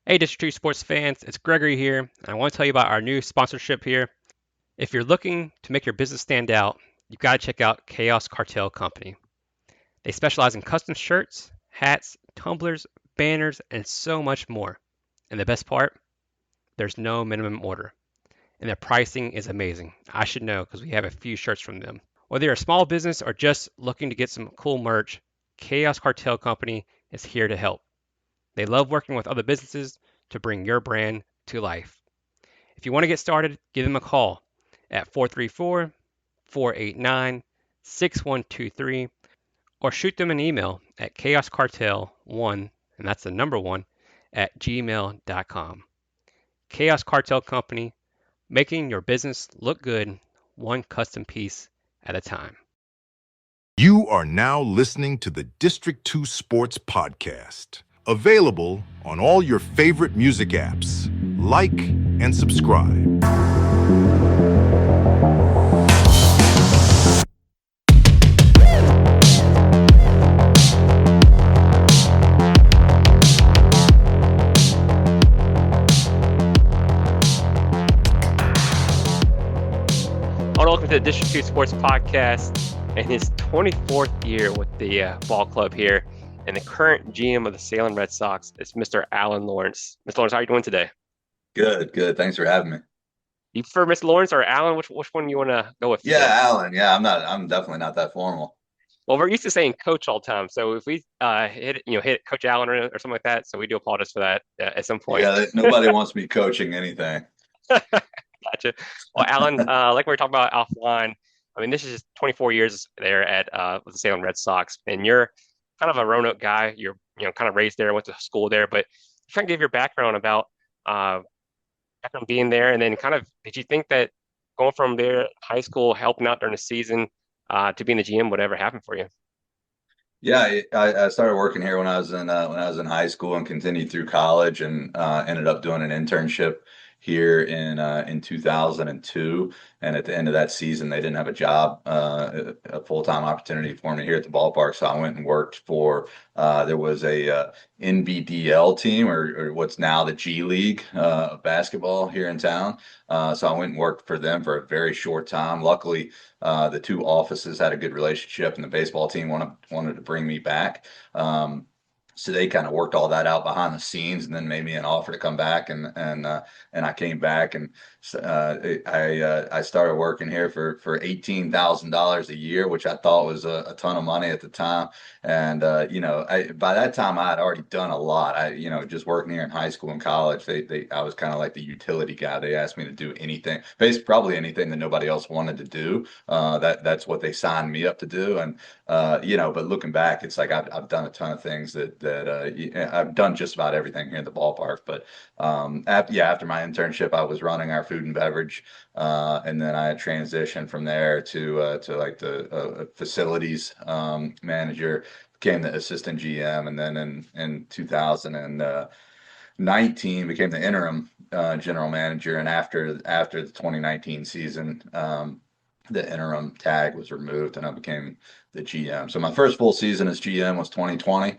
Hey, District 2 sports fans, it's Gregory here, and I want to tell you about our new sponsorship here. If you're looking to make your business stand out, you've got to check out Chaos Cartel Company. They specialize in custom shirts, hats, tumblers, banners, and so much more. And the best part, there's no minimum order, and their pricing is amazing. I should know because we have a few shirts from them. Whether you're a small business or just looking to get some cool merch, Chaos Cartel Company is here to help. They love working with other businesses to bring your brand to life. If you want to get started, give them a call at 434 489 6123 or shoot them an email at chaoscartel1, and that's the number one, at gmail.com. Chaos Cartel Company, making your business look good, one custom piece at a time. You are now listening to the District 2 Sports Podcast, available on all your favorite music apps. Like and subscribe. Welcome to the District 2 Sports Podcast and his 24th year with the ball club here. And the current GM of the Salem Red Sox is Mr. Alan Lawrence. Mr. Lawrence, how are you doing today? Good. Thanks for having me. You prefer Mr. Lawrence or Alan? Which one you want to go with Yeah, today? Alan. Yeah, I'm definitely not that formal. Well, we're used to saying Coach all the time, so if we hit Coach Allen or something like that, so we do apologize for that at some point. Yeah, nobody wants me coaching anything. Gotcha. Well, Alan, like we were talking about offline, I mean, this is just 24 years there at with the Salem Red Sox, and you're kind of a Roanoke guy. You're kind of raised there, went to school there, but trying to give your background about background being there, and then kind of did you think that going from there, high school, helping out during the season, to being the GM would ever happen for you? Yeah, I started working here when I was in high school and continued through college and ended up doing an internship here in 2002. And at the end of that season, they didn't have a job, a full-time opportunity for me here at the ballpark. So I went and worked for there was a NBDL team or what's now the G League of basketball here in town. So I went and worked for them for a very short time. Luckily, the two offices had a good relationship, and the baseball team wanted to bring me back. So they kind of worked all that out behind the scenes, and then made me an offer to come back, and I came back, and I started working here for $18,000 a year, which I thought was a ton of money at the time. And by that time I had already done a lot. Just working here in high school and college, they I was kind of like the utility guy. They asked me to do anything, basically probably anything that nobody else wanted to do. That's what they signed me up to do, and but looking back, it's like I've done a ton of things that I've done just about everything here at the ballpark. But after my internship, I was running our food and beverage, and then I transitioned from there to like the facilities manager, became the assistant GM, and then in 2019 became the interim general manager. And after the 2019 season, the interim tag was removed and I became the GM. So my first full season as GM was 2020.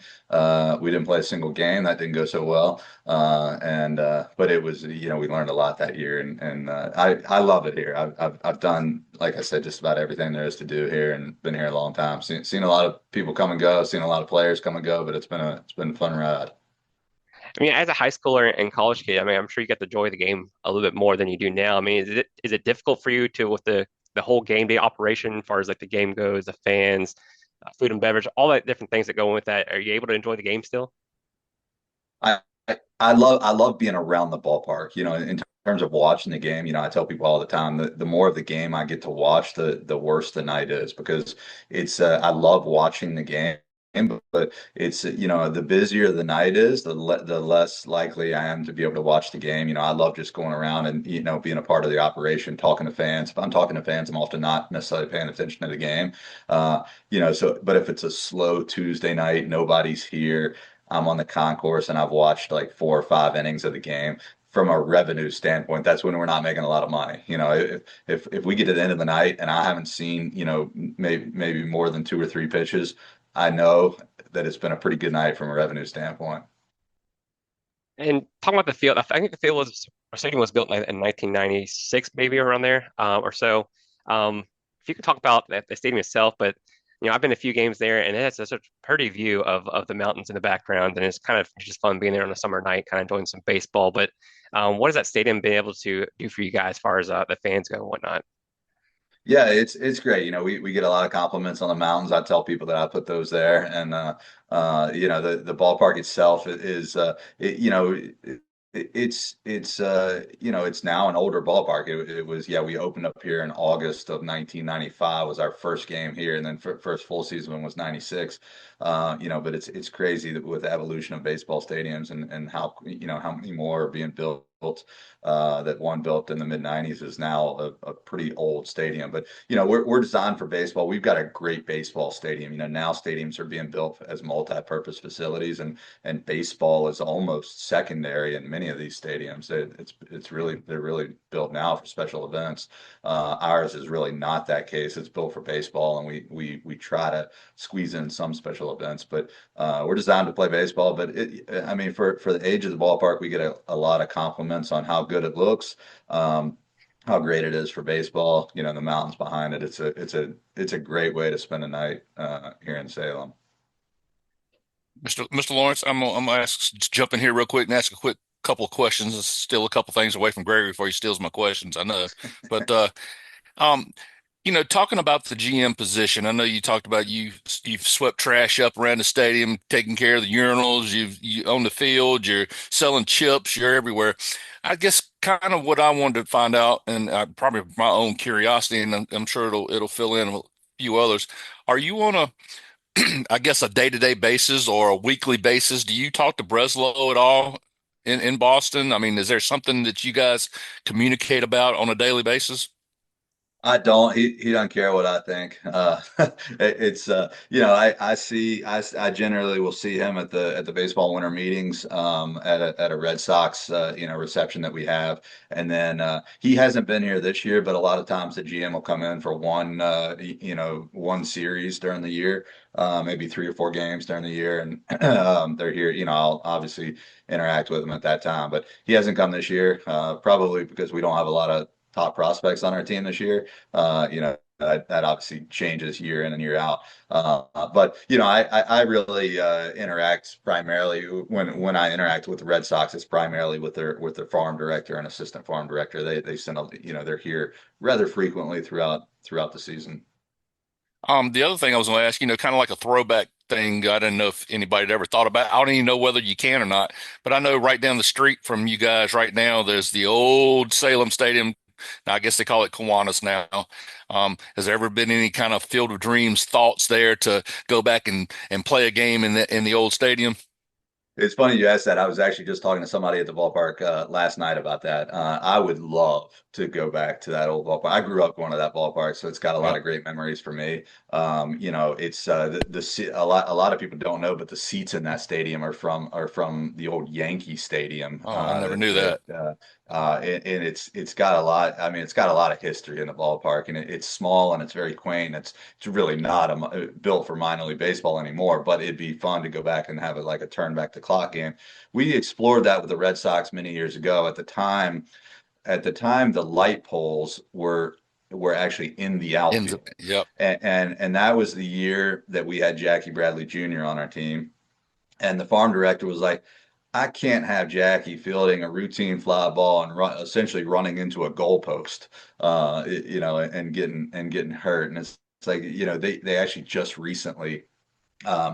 We didn't play a single game. That didn't go so well. But it was, we learned a lot that year, and I love it here. I've done, like I said, just about everything there is to do here, and been here a long time. Seen a lot of people come and go, seen a lot of players come and go, but it's been a fun ride. I mean, as a high schooler and college kid, I mean, I'm sure you get to enjoy the game a little bit more than you do now. I mean, is it difficult for you to with the whole game day operation, as far as like the game goes, the fans, food and beverage, all that different things that go in with that? Are you able to enjoy the game still? I, I love being around the ballpark. In terms of watching the game, I tell people all the time that the more of the game I get to watch, the worse the night is, because it's I love watching the game. But it's the busier the night is, the less likely I am to be able to watch the game. I love just going around and being a part of the operation, talking to fans. If I'm talking to fans, I'm often not necessarily paying attention to the game. But if it's a slow Tuesday night, nobody's here, I'm on the concourse and I've watched like 4 or 5 innings of the game. From a revenue standpoint, that's when we're not making a lot of money. If we get to the end of the night and I haven't seen, maybe more than 2 or 3 pitches, I know that it's been a pretty good night from a revenue standpoint. And talking about the field, I think the field was, our stadium was built in 1996, maybe around there, or so. If you could talk about the stadium itself, but I've been to a few games there, and it has such a pretty view of the mountains in the background, and it's kind of just fun being there on a summer night, kind of enjoying some baseball. But what has that stadium been able to do for you guys as far as the fans go and whatnot? Yeah, it's great. We get a lot of compliments on the mountains. I tell people that I put those there, and the ballpark itself is it's now an older ballpark. It was, yeah, we opened up here in August of 1995 was our first game here, and then first full season was 96. But it's crazy that with the evolution of baseball stadiums and how many more are being built. That one built in the mid 90s is now a pretty old stadium. But we're designed for baseball. We've got a great baseball stadium. Now stadiums are being built as multi-purpose facilities, and baseball is almost secondary in many of these stadiums. They're really built now for special events. Ours is really not that case. It's built for baseball, and we try to squeeze in some special events, but we're designed to play baseball. But I mean, for the age of the ballpark, we get a lot of compliments on how good it looks. How great it is for baseball, the mountains behind it. It's a great way to spend a night here in Salem. Mr. Lawrence, I'm gonna jump in here real quick and ask a quick couple of questions. Steal a couple things away from Gregory before he steals my questions. I know, but um, talking about the GM position, I know you talked about you've swept trash up around the stadium, taking care of the urinals. You on the field, you're selling chips, you're everywhere. I guess kind of what I wanted to find out, and probably my own curiosity, and I'm sure it'll fill in a few others. Are you on a I guess a day-to-day basis or a weekly basis? Do you talk to Breslow at all in Boston? I mean, is there something that you guys communicate about on a daily basis? I don't. He doesn't care what I think. It's I generally will see him at the baseball winter meetings at a Red Sox reception that we have, and then he hasn't been here this year, but a lot of times the GM will come in for one series during the year, maybe 3 or 4 games during the year, and they're here. I'll obviously interact with him at that time, but he hasn't come this year, probably because we don't have a lot of top prospects on our team this year. That obviously changes year in and year out. But I really interact primarily when I interact with the Red Sox. It's primarily with their farm director and assistant farm director. They send a, they're here rather frequently throughout the season. The other thing I was going to ask, kind of like a throwback thing. I didn't know if anybody had ever thought about. I don't even know whether you can or not, but I know right down the street from you guys right now, there's the old Salem Stadium. Now, I guess they call it Kiwanis now. Has there ever been any kind of Field of Dreams thoughts there to go back and play a game in the old stadium? It's funny you asked that. I was actually just talking to somebody at the ballpark last night about that. I would love to go back to that old ballpark. I grew up going to that ballpark, so it's got a lot Yeah. of great memories for me. It's a lot of people don't know, but the seats in that stadium are from the old Yankee Stadium. Oh, I never knew that. And it's got a lot. I mean, it's got a lot of history in the ballpark, and it's small and it's very quaint. It's really not built for minor league baseball anymore, but it'd be fun to go back and have it like a turn back the clock game. We explored that with the Red Sox many years ago. At the time, the light poles were actually in the outfield, Yep. and that was the year that we had Jackie Bradley Jr. on our team, and the farm director was like, I can't have Jackie fielding a routine fly ball and essentially running into a goalpost, and getting hurt. And it's like, they actually just recently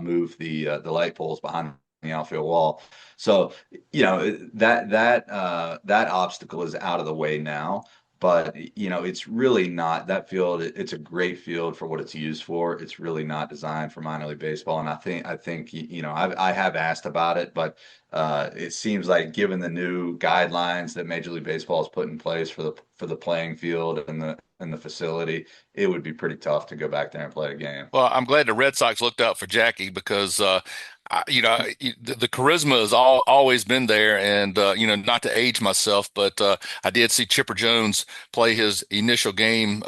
moved the light poles behind the outfield wall. So, that obstacle is out of the way now. But it's really not that field. It's a great field for what it's used for. It's really not designed for minor league baseball. And I think I have asked about it, but it seems like given the new guidelines that Major League Baseball has put in place for the playing field and the facility, it would be pretty tough to go back there and play a game. Well, I'm glad the Red Sox looked out for Jackie because, the charisma has always been there. And, not to age myself, but I did see Chipper Jones play his initial game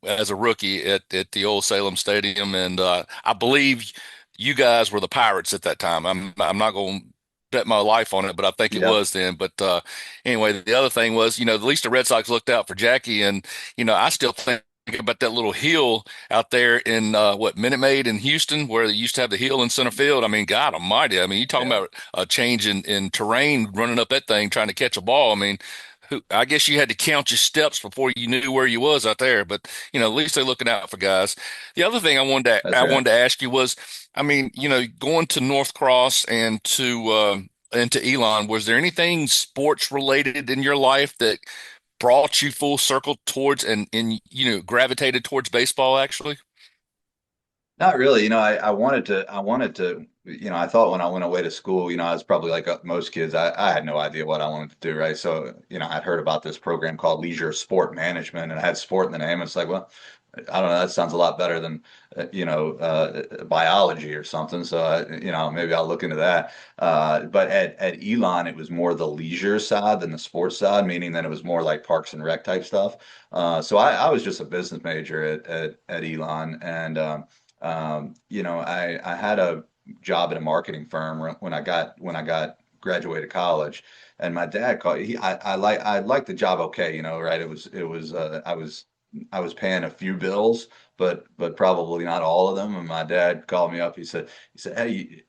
as a rookie at the old Salem Stadium. And I believe you guys were the Pirates at that time. I'm not going to bet my life on it, but I think it Yep. was then. But anyway, the other thing was, at least the Red Sox looked out for Jackie, and I still think about that little hill out there in Minute Maid in Houston, where they used to have the hill in center field. I mean, God Almighty! I mean, you talking Yeah. about a change in terrain, running up that thing trying to catch a ball. I mean, I guess you had to count your steps before you knew where you was out there. But at least they're looking out for guys. The other thing That's I right. wanted to ask you was, I mean, going to North Cross and to Elon, was there anything sports related in your life that brought you full circle towards and gravitated towards baseball actually? Not really. I thought when I went away to school, I was probably like most kids, I had no idea what I wanted to do, right? So, I'd heard about this program called Leisure Sport Management and it had sport in the name. It's like, well, I don't know, that sounds a lot better than, biology or something. So, maybe I'll look into that. But at Elon, it was more the leisure side than the sports side, meaning that it was more like Parks and Rec type stuff. So I was just a business major at Elon and I had a job at a marketing firm when I got graduated college, and my dad called. I liked the job, okay, right? I was paying a few bills, but probably not all of them. And my dad called me up. He said, hey,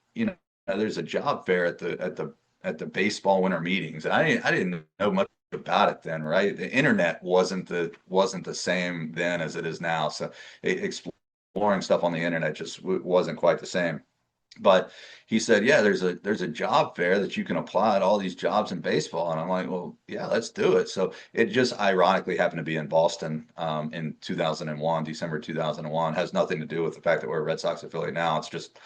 there's a job fair at the baseball winter meetings, and I didn't know much about it then, right? The internet wasn't the same then as it is now. So exploring stuff on the internet just wasn't quite the same. But he said, yeah, there's a job fair that you can apply at all these jobs in baseball. And I'm like, well, yeah, let's do it. So it just ironically happened to be in Boston in 2001, December 2001. Has nothing to do with the fact that we're a Red Sox affiliate now. It's just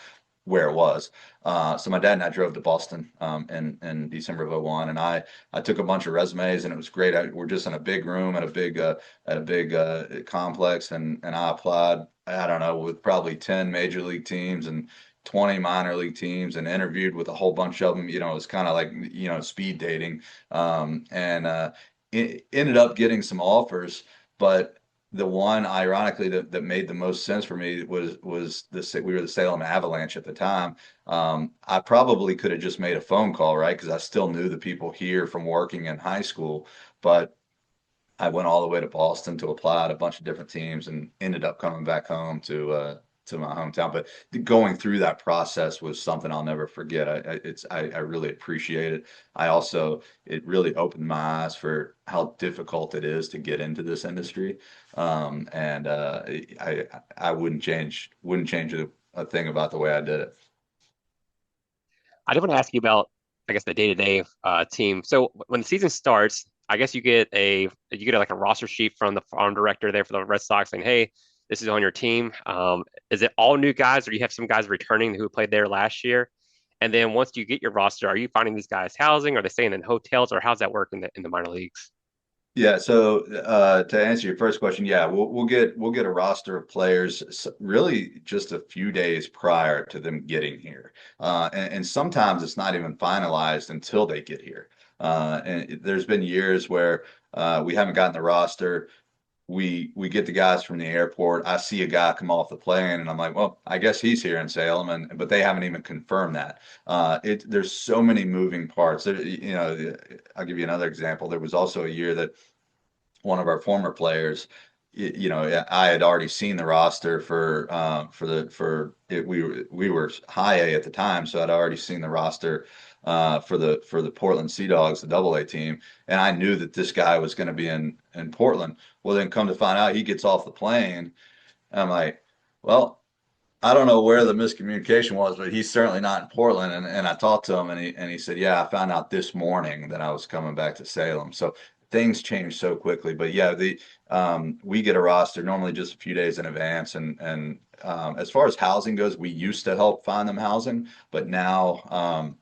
where it was. So my dad and I drove to Boston in December of '01, and I took a bunch of resumes, and it was great. We're just in a big room at a big complex, and I applied. I don't know, with probably 10 major league teams and 20 minor league teams, and interviewed with a whole bunch of them. It was kind of like speed dating, and it ended up getting some offers, but the one ironically that made the most sense for me was we were the Salem Avalanche at the time. I probably could have just made a phone call, right? Because I still knew the people here from working in high school, but I went all the way to Boston to apply at a bunch of different teams and ended up coming back home to my hometown. But going through that process was something I'll never forget. I really appreciate it. It really opened my eyes for how difficult it is to get into this industry. And I wouldn't change a thing about the way I did it. I did want to ask you about, I guess, the day-to-day team. So when the season starts, I guess you get like a roster sheet from the farm director there for the Red Sox saying, "Hey, this is on your team." Is it all new guys, or do you have some guys returning who played there last year? And then once you get your roster, are you finding these guys housing? Are they staying in hotels, or how's that work in the minor leagues? Yeah, so to answer your first question, yeah, we'll get a roster of players really just a few days prior to them getting here, and sometimes it's not even finalized until they get here. And there's been years where we haven't gotten the roster. We get the guys from the airport. I see a guy come off the plane, and I'm like, well, I guess he's here in Salem, but they haven't even confirmed that. There's so many moving parts. I'll give you another example. There was also a year that one of our former players, I had already seen the roster for it. We were high A at the time, so I'd already seen the roster for the Portland Sea Dogs, the Double A team, and I knew that this guy was going to be in Portland. Well, then come to find out, he gets off the plane, and I'm like, well, I don't know where the miscommunication was, but he's certainly not in Portland. And I talked to him, and he said, yeah, I found out this morning that I was coming back to Salem. So things change so quickly. But yeah, we get a roster normally just a few days in advance. And as far as housing goes, we used to help find them housing, but now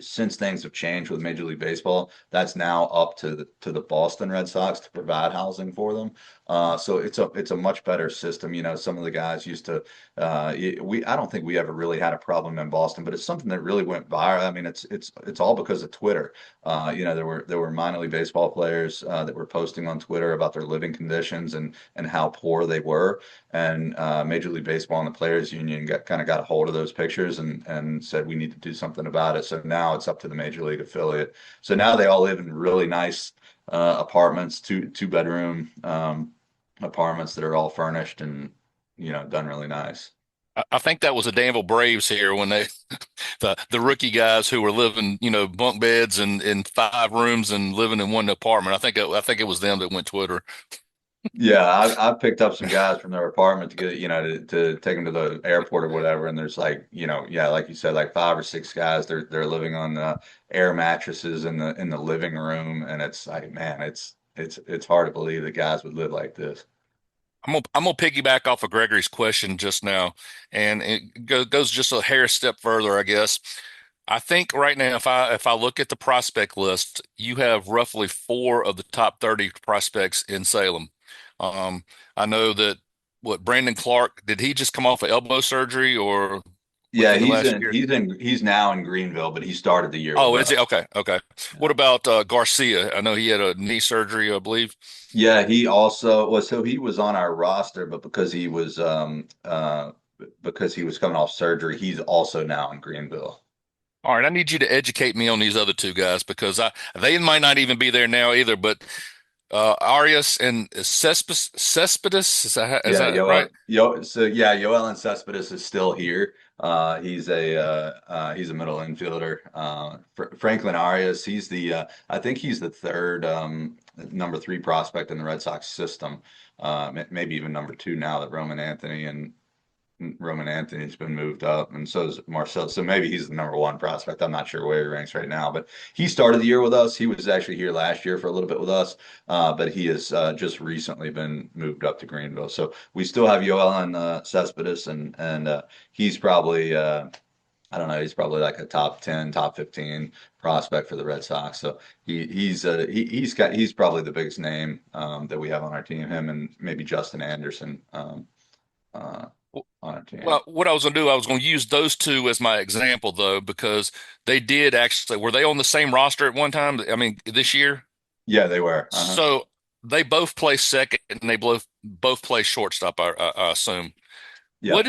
since things have changed with Major League Baseball, that's now up to the Boston Red Sox to provide housing for them. So it's a much better system. Some of the guys used to I don't think we ever really had a problem in Boston, but it's something that really went viral. I mean, it's all because of Twitter. There were minor league baseball players that were posting on Twitter about their living conditions and how poor they were. And Major League Baseball and the Players Union got a hold of those pictures and said we need to do something about it. So now it's up to the Major League affiliate. So now they all live in really nice apartments, two bedroom apartments that are all furnished and done really nice. I think that was the Danville Braves here when they the rookie guys who were living, bunk beds and in 5 rooms and living in one apartment. I think it was them that went Twitter. Yeah, I picked up some guys from their apartment to get, to take them to the airport or whatever. And there's like, yeah, like you said, like 5 or 6 guys. They're living on air mattresses in the living room, and it's like, man, it's hard to believe that guys would live like this. I'm gonna piggyback off of Gregory's question just now, and it goes just a hair step further, I guess. I think right now, if I look at the prospect list, you have roughly 4 of the top 30 prospects in Salem. Um, I know that what Brandon Clark, did he just come off of elbow surgery or Yeah, within the he's last in year? he's in he's now in Greenville, but he started the year with Oh, is it? us. Okay, okay. What Yeah. about Garcia? I know he had a knee surgery, I believe. Yeah, he also was so he was on our roster, but because he was coming off surgery, he's also now in Greenville. All right, I need you to educate me on these other 2 guys because they might not even be there now either. But Arias and Cespedes, is Yeah, that right? Yoel Cespedes is still here. He's a middle infielder. Franklin Arias, I think he's the third number 3 prospect in the Red Sox system. Maybe even number 2 now that Roman Anthony's been moved up, and so is Marcel. So maybe he's the number 1 prospect. I'm not sure where he ranks right now, but he started the year with us. He was actually here last year for a little bit with us, but he has just recently been moved up to Greenville. So we still have Yoel and Cespedes, and he's probably I don't know, he's probably like a top 10, top 15 prospect for the Red Sox. So he's probably the biggest name that we have on our team. Him and maybe Justin Anderson uh, on our team. Well, what I was going to do, I was going to use those 2 as my example, though, because they did actually, were they on the same roster at one time? I mean, this year? Yeah, they were. Uh-huh. So they both play second and they both play shortstop, I assume. Yep.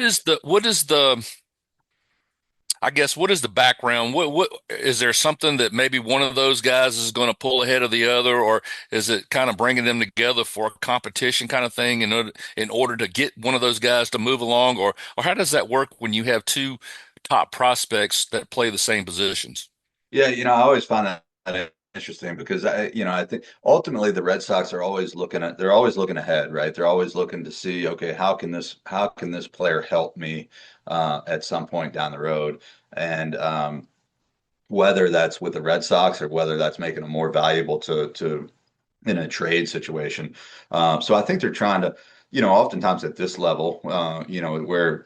I guess, what is the background? What is there something that maybe one of those guys is going to pull ahead of the other, or is it kind of bringing them together for a competition kind of thing in order to get one of those guys to move along, or how does that work when you have 2 top prospects that play the same positions? Yeah, I always find that interesting because I think ultimately the Red Sox they're always looking ahead, right? They're always looking to see, okay, how can this player help me at some point down the road? And whether that's with the Red Sox or whether that's making them more valuable to in a trade situation. So I think they're trying to, oftentimes at this level, where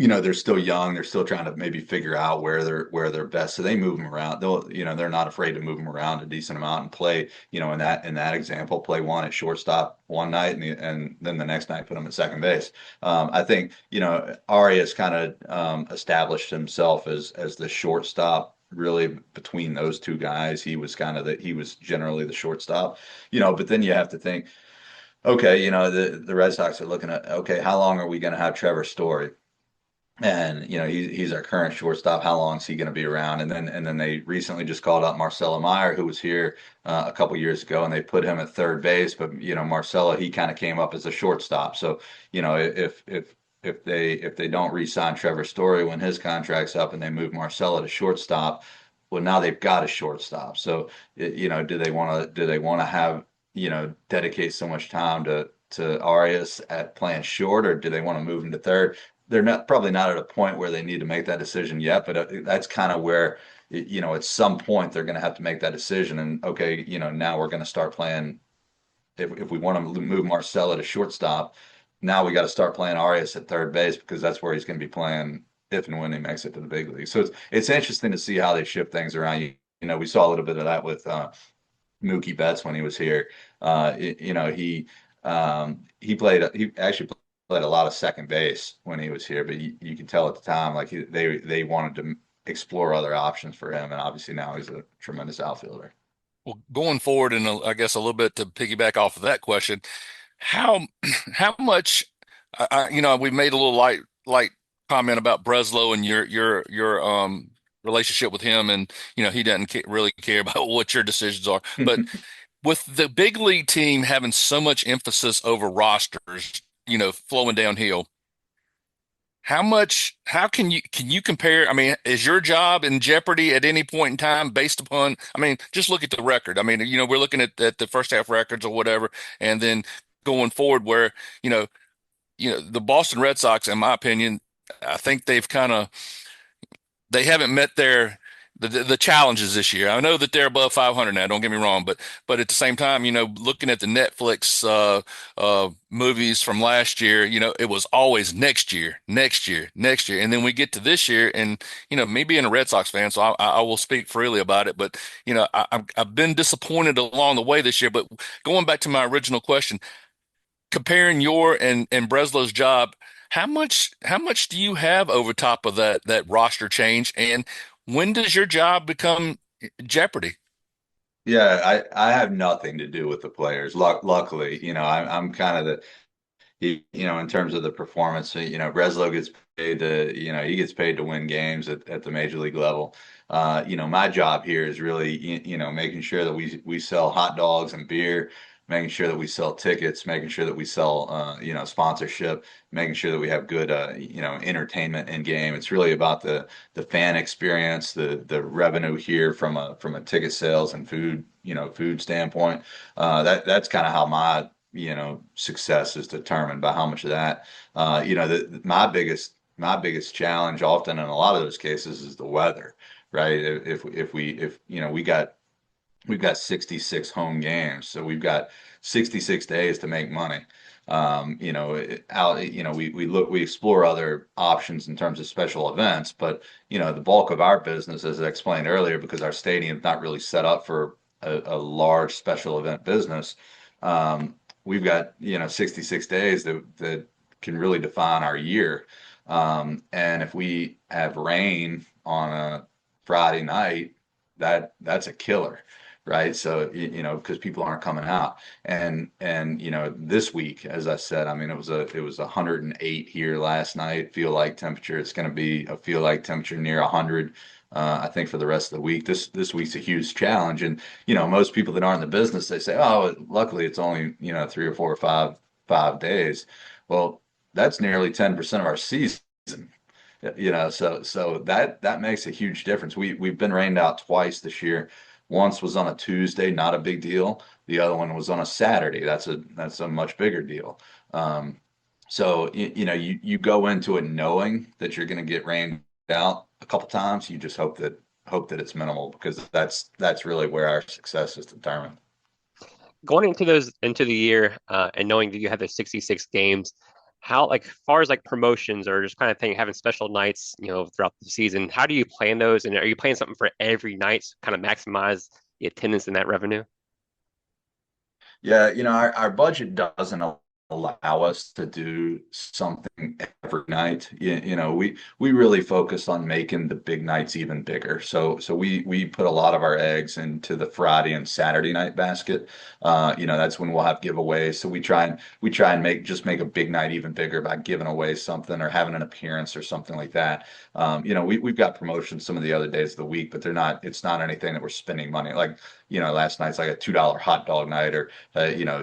they're still young. They're still trying to maybe figure out where they're best. So they move them around. They're not afraid to move them around a decent amount and play, in that example, play one at shortstop one night and then the next night put them at second base. I think, Arias kind of established himself as the shortstop really between those 2 guys. He was generally the shortstop, but then you have to think, okay, the Red Sox are looking at, okay, how long are we going to have Trevor Story? And he's our current shortstop. How long is he going to be around? And then they recently just called up Marcelo Meyer, who was here a couple years ago, and they put him at third base. But Marcelo, he kind of came up as a shortstop. So if they don't re-sign Trevor Story when his contract's up and they move Marcelo to shortstop, well, now they've got a shortstop. So do they want to have dedicate so much time to Arias at playing short, or do they want to move him to third? They're probably not at a point where they need to make that decision yet, but that's kind of where, at some point they're going to have to make that decision. And okay, now we're going to start playing. If we want to move Marcelo to shortstop, now we got to start playing Arias at third base because that's where he's going to be playing if and when he makes it to the big league. So it's interesting to see how they shift things around. We saw a little bit of that with Mookie Betts when he was here. He He actually played a lot of second base when he was here, but you could tell at the time like they wanted to explore other options for him, and obviously now he's a tremendous outfielder. Well, going forward, and I guess a little bit to piggyback off of that question, how how much, we made a little light comment about Breslow and your relationship with him, and he doesn't really care about what your decisions are. But with the big league team having so much emphasis over rosters, flowing downhill, how can you compare? I mean, is your job in jeopardy at any point in time based upon, I mean, just look at the record. I mean, we're looking at the first half records or whatever, and then going forward where, you know, the Boston Red Sox, in my opinion, I think they haven't met the challenges this year. I know that they're above 500 now. Don't get me wrong, but at the same time, looking at the Netflix movies from last year, it was always next year, next year, next year, and then we get to this year, and me being a Red Sox fan, so I will speak freely about it. But I've been disappointed along the way this year. But going back to my original question, comparing your and Breslow's job, how much do you have over top of that roster change, and when does your job become jeopardy? Yeah, I have nothing to do with the players. Luckily, I'm kind of in terms of the performance, Breslow gets paid he gets paid to win games at the major league level. My job here is really, making sure that we sell hot dogs and beer, making sure that we sell tickets, making sure that we sell, sponsorship, making sure that we have good, entertainment in game. It's really about the fan experience, the revenue here from a ticket sales and food standpoint. That's kind of how my success is determined by how much of that. My biggest challenge often in a lot of those cases is the weather, right? If we've got 66 home games, so we've got 66 days to make money. We explore other options in terms of special events, but the bulk of our business, as I explained earlier, because our stadium's not really set up for a large special event business. We've got 66 days that can really define our year. And if we have rain on a Friday night, that's a killer, right? So because people aren't coming out, and this week, as I said, I mean it was 108 here last night. Feel like temperature. It's going to be a feel like temperature near 100. I think for the rest of the week. This week's a huge challenge, and most people that aren't in the business, they say, oh, luckily it's only 3 or 4 or 5 days. Well, that's nearly 10% of our season. So that makes a huge difference. We've been rained out twice this year. Once was on a Tuesday, not a big deal. The other one was on a Saturday. That's a much bigger deal. So you go into it knowing that you're going to get rained out a couple times. You just hope that it's minimal, because that's really where our success is determined. Going into the year and knowing that you have the 66 games, how like far as like promotions or just kind of thing having special nights, throughout the season, how do you plan those? And are you planning something for every night to kind of maximize the attendance and that revenue? Yeah, our budget doesn't allow us to do something every night. We really focus on making the big nights even bigger. So we put a lot of our eggs into the Friday and Saturday night basket. That's when we'll have giveaways. So we try and make a big night even bigger by giving away something or having an appearance or something like that. We've got promotions some of the other days of the week, but it's not anything that we're spending money. Like, last night's like a $2 hot dog night, or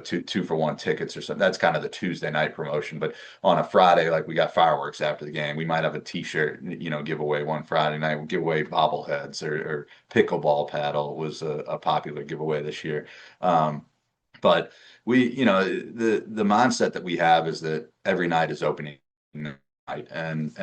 two for one tickets or something. That's kind of the Tuesday night promotion. But on a Friday, like we got fireworks after the game, we might have a T-shirt, giveaway one Friday night. We'll give away bobbleheads, or pickleball paddle was a popular giveaway this year. But the mindset that we have is that every night is opening night. And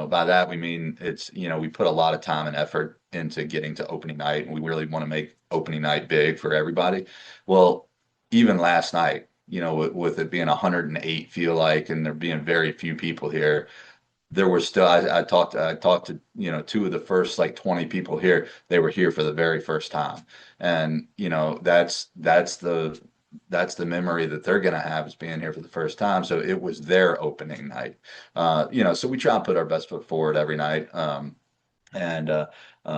by that we mean we put a lot of time and effort into getting to opening night, and we really want to make opening night big for everybody. Well, even last night, with it being 108 feel like, and there being very few people here, there were still, I talked to two of the first like 20 people here. They were here for the very first time. And that's that's the memory that they're going to have as being here for the first time. So it was their opening night. So we try and put our best foot forward every night. And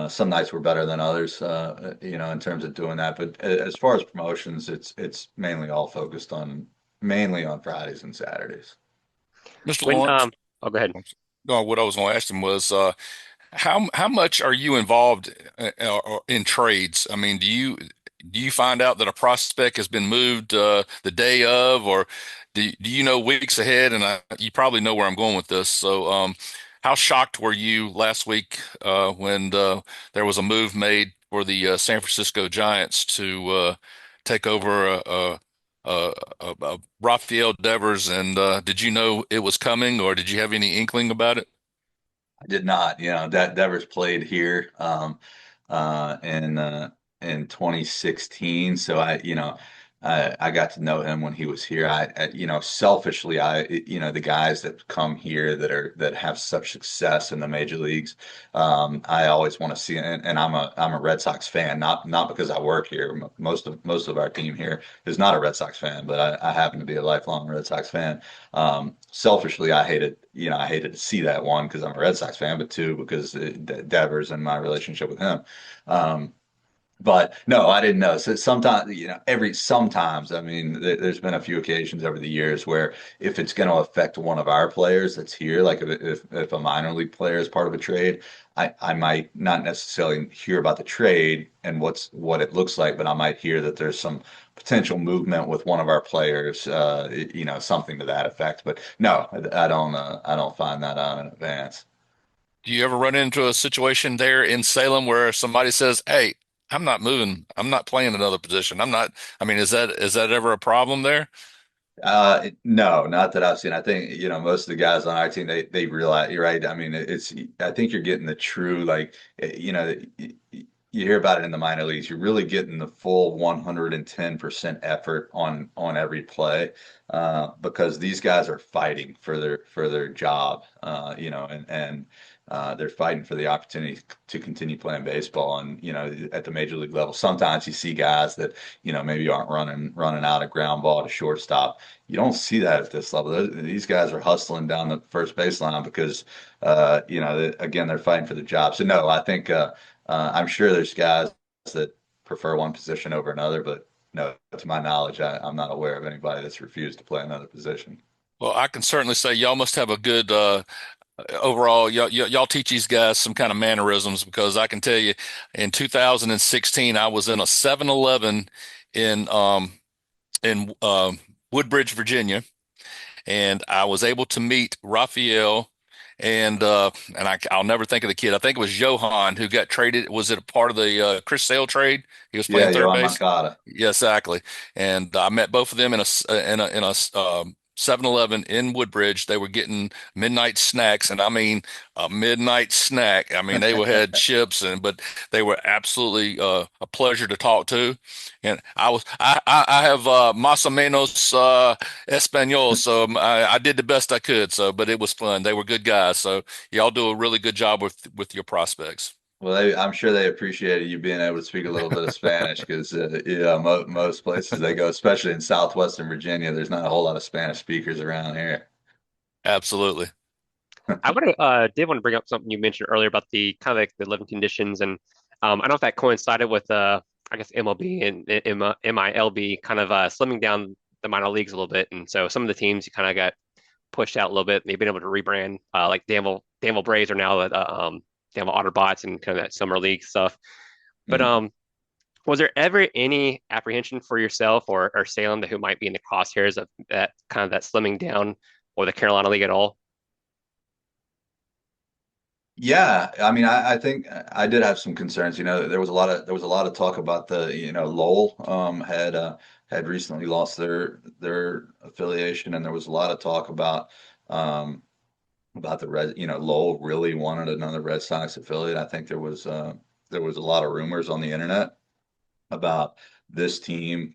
some nights were better than others, in terms of doing that. But as far as promotions, it's mainly all focused on mainly on Fridays and Saturdays. Mr. When Lawrence, oh, go ahead. no, what I was going to ask him was, how much are you involved in trades? I mean, do you find out that a prospect has been moved the day of, or do you know weeks ahead? And you probably know where I'm going with this. So, how shocked were you last week when there was a move made for the San Francisco Giants to take over Rafael Devers? And did you know it was coming, or did you have any inkling about it? I did not. Devers played here uh, in uh, in 2016, so I got to know him when he was here. Selfishly, the guys that come here that have such success in the major leagues, I always want to see. And I'm a Red Sox fan, not because I work here. Most of our team here is not a Red Sox fan, but I happen to be a lifelong Red Sox fan. Selfishly, I hated to see that, one because I'm a Red Sox fan, but two because Devers and my relationship with him. Um, but no, I didn't know. So sometimes, sometimes, I mean, there's been a few occasions over the years where if it's going to affect one of our players that's here, like if a minor league player is part of a trade, I might not necessarily hear about the trade and what it looks like, but I might hear that there's some potential movement with one of our players, something to that effect. But no, I don't find that out in advance. Do you ever run into a situation there in Salem where somebody says, "Hey, I'm not moving. I'm not playing another position. I'm not." I mean, is that ever a problem there? No, not that I've seen. I think, most of the guys on our team, they realize, you're right. I mean, I think you're getting the true, like, you hear about it in the minor leagues. You're really getting the full 110% effort on every play, because these guys are fighting for their job, and they're fighting for the opportunity to continue playing baseball. And, at the major league level, sometimes you see guys that, maybe aren't running out a ground ball to shortstop. You don't see that at this level. These guys are hustling down the first baseline because, again, they're fighting for the job. So no, I think I'm sure there's guys that prefer one position over another, but no, to my knowledge, I'm not aware of anybody that's refused to play another position. Well, I can certainly say y'all must have a good overall. Y'all teach these guys some kind of mannerisms because I can tell you, in 2016, I was in a 7-Eleven in Woodbridge, Virginia, and I was able to meet Raphael and I'll never think of the kid. I think it was Johan who got traded. Was it a part of the Chris Sale trade? He was Yeah, playing third Yohan base. Moncada. Yeah, exactly. And I met both of them in a 7-Eleven in Woodbridge. They were getting midnight snacks, and I mean a midnight snack. I mean they were had chips but they were absolutely a pleasure to talk to. And I have más o menos Espanol, so I did the best I could. So, but it was fun. They were good guys. So y'all do a really good job with your prospects. Well, I'm sure they appreciated you being able to speak a little bit of Spanish because, most places they go, especially in southwestern Virginia, there's not a whole lot of Spanish speakers around here. Absolutely. Did want to bring up something you mentioned earlier about the kind of like the living conditions, and I don't know if that coincided with I guess MLB and MILB kind of slimming down the minor leagues a little bit, and so some of the teams kind of got pushed out a little bit. They've been able to rebrand, like Danville Braves are now Danville Otterbots and kind of that summer league stuff. But Mhm. was there ever any apprehension for yourself or Salem that who might be in the crosshairs of that kind of that slimming down or the Carolina League at all? Yeah, I mean, I think I did have some concerns. There was a lot of talk about Lowell had recently lost their affiliation, and there was a lot of talk um, about the Red. Lowell really wanted another Red Sox affiliate. I think there was a lot of rumors on the internet about this team,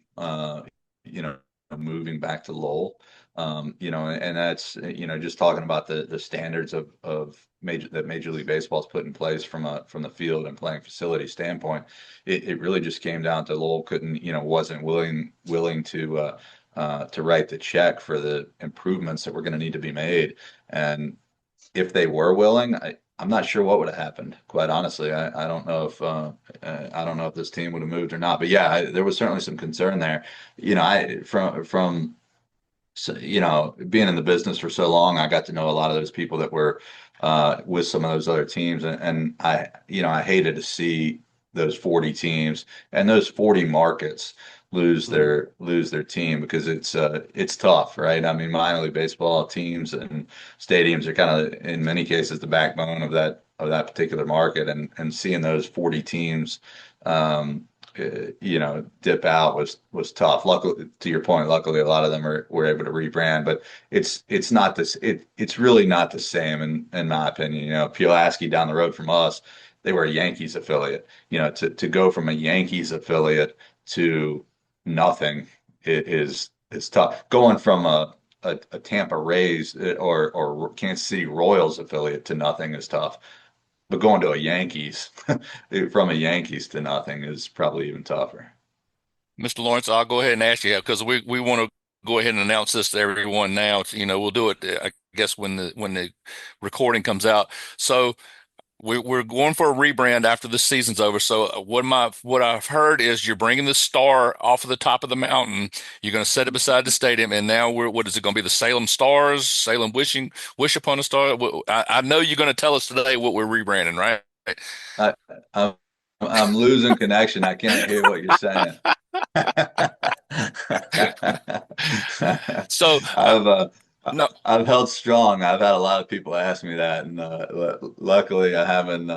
moving back to Lowell. And that's, just talking about the standards of Major League Baseball's put in place from the field and playing facility standpoint. It really just came down to Lowell couldn't, wasn't willing to write the check for the improvements that were going to need to be made. And if they were willing, I'm not sure what would have happened. Quite honestly, I don't know if I don't know if this team would have moved or not. But yeah, there was certainly some concern there. I from so, being in the business for so long, I got to know a lot of those people that were with some of those other teams, and I hated to see those 40 teams and those 40 markets lose their team because it's tough, right? I mean, minor league baseball teams and stadiums are kind of in many cases the backbone of that particular market, and seeing those 40 teams. Um, dip out was tough. Luckily, to your point, luckily a lot of them were able to rebrand, but it's not this it's really not the same in my opinion. Pulaski down the road from us, they were a Yankees affiliate. To go from a Yankees affiliate to nothing is tough. Going from a Tampa Rays or Kansas City Royals affiliate to nothing is tough. But going to a Yankees from a Yankees to nothing is probably even tougher. Mr. Lawrence, I'll go ahead and ask you because we want to go ahead and announce this to everyone now. We'll do it, I guess, when the recording comes out. So we're going for a rebrand after the season's over. So what I've heard is you're bringing the star off of the top of the mountain. You're going to set it beside the stadium, and now what is it going to be? The Salem Stars, Salem Wish upon a Star. I know you're going to tell us today what we're rebranding, right? I, I'm, I'm losing connection. I can't hear what you're saying. So I've no, I've held strong. I've had a lot of people ask me that, and luckily I haven't.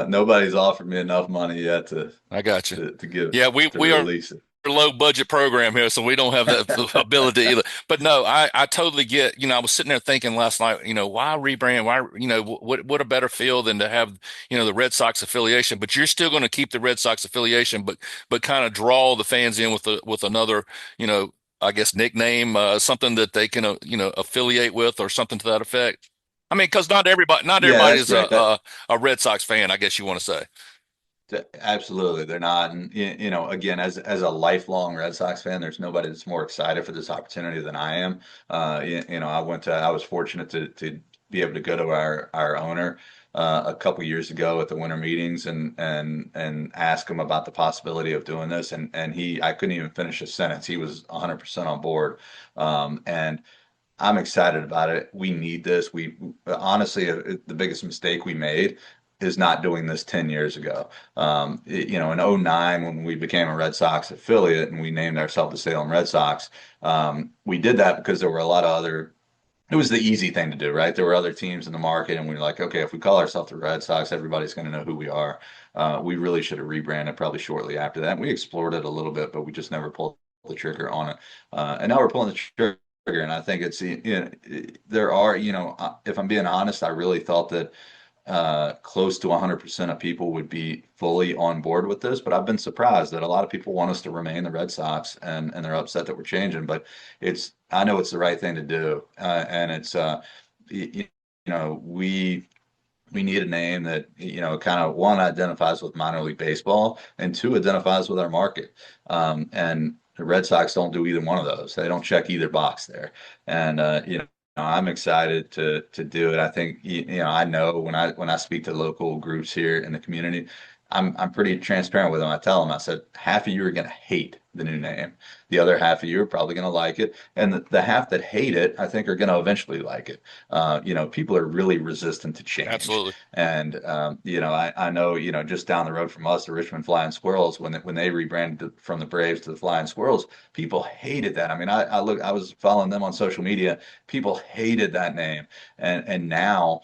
Nobody's offered me enough money yet to I got you. to give Yeah, we to we are release it. a low budget program here, so we don't have that ability either. But no, I totally get, I was sitting there thinking last night, why rebrand? Why, what a better feel than to have, the Red Sox affiliation, but you're still going to keep the Red Sox affiliation, but kind of draw the fans in with another, you know, I guess nickname, something that they can, affiliate with or something to that effect. I mean, because not Yeah, everybody that's is great. a Red Sox fan, I guess you want to say. Absolutely, they're not. And again, as a lifelong Red Sox fan, there's nobody that's more excited for this opportunity than I am. I was fortunate to be able to go to our owner a couple years ago at the winter meetings and ask him about the possibility of doing this. And I couldn't even finish a sentence. He was 100% on board. And I'm excited about it. We need this. We honestly, the biggest mistake we made is not doing this 10 years ago. In '09, when we became a Red Sox affiliate and we named ourselves the Salem Red Sox, we did that because there were a lot of other, it was the easy thing to do, right? There were other teams in the market, and we were like, okay, if we call ourselves the Red Sox, everybody's going to know who we are. We really should have rebranded probably shortly after that. We explored it a little bit, but we just never pulled the trigger on it. And now we're pulling the trigger. And I think there are, if I'm being honest, I really thought that close to 100% of people would be fully on board with this, but I've been surprised that a lot of people want us to remain the Red Sox, and they're upset that we're changing. But I know it's the right thing to do, and it's we need a name that kind of one identifies with minor league baseball, and two identifies with our market. And the Red Sox don't do either one of those. They don't check either box there. And I'm excited to do it. I think I know when I speak to local groups here in the community, I'm pretty transparent with them. I tell them, I said, half of you are going to hate the new name. The other half of you are probably going to like it. And the half that hate it, I think, are going to eventually like it. People are really resistant to change. Absolutely. And, I know, just down the road from us, the Richmond Flying Squirrels, when they rebranded from the Braves to the Flying Squirrels, people hated that. I mean, I was following them on social media. People hated that name. And now,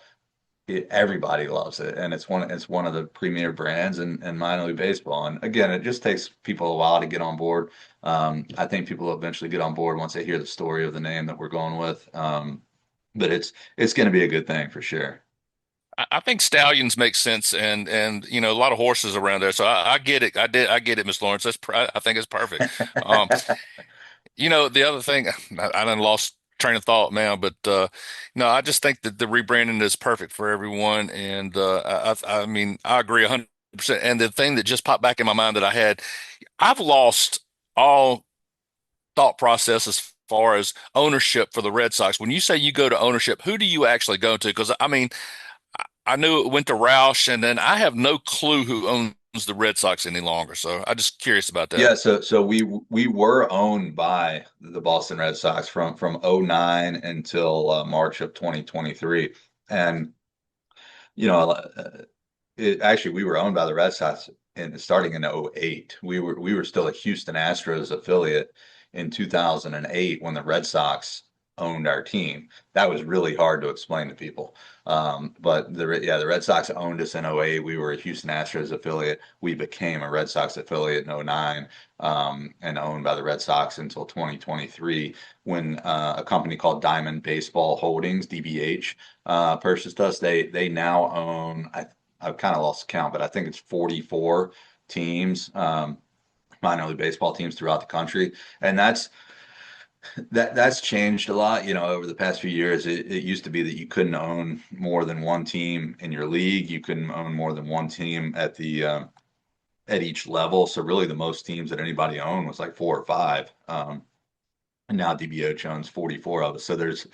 everybody loves it, and it's one of the premier brands in minor league baseball. And again, it just takes people a while to get on board. I think people will eventually get on board once they hear the story of the name that we're going with. But it's going to be a good thing for sure. I think stallions make sense, and a lot of horses around there. So I get it. I get it, Miss Lawrence. I think it's perfect. Um, the other thing, I done lost train of thought now, but no, I just think that the rebranding is perfect for everyone, and I mean, I agree 100%. And the thing that just popped back in my mind that I've lost all thought process as far as ownership for the Red Sox. When you say you go to ownership, who do you actually go to? Because I mean, I knew it went to Roush, and then I have no clue who owns the Red Sox any longer. So I'm just curious about that. Yeah, so we were owned by the Boston Red Sox from '09 until March of 2023. And you know, actually we were owned by the Red Sox starting in '08. We were still a Houston Astros affiliate in 2008 when the Red Sox owned our team. That was really hard to explain to people. But the Red Sox owned us in '08. We were a Houston Astros affiliate. We became a Red Sox affiliate in '09, and owned by the Red Sox until 2023 when a company called Diamond Baseball Holdings, DBH, purchased us. They now own, I've kind of lost count, but I think it's 44 teams, minor league baseball teams throughout the country, and that's changed a lot. Over the past few years, it used to be that you couldn't own more than one team in your league. You couldn't own more than one team at each level. So really, the most teams that anybody owned was like four or five. And now DBH owns 44 of us. So there's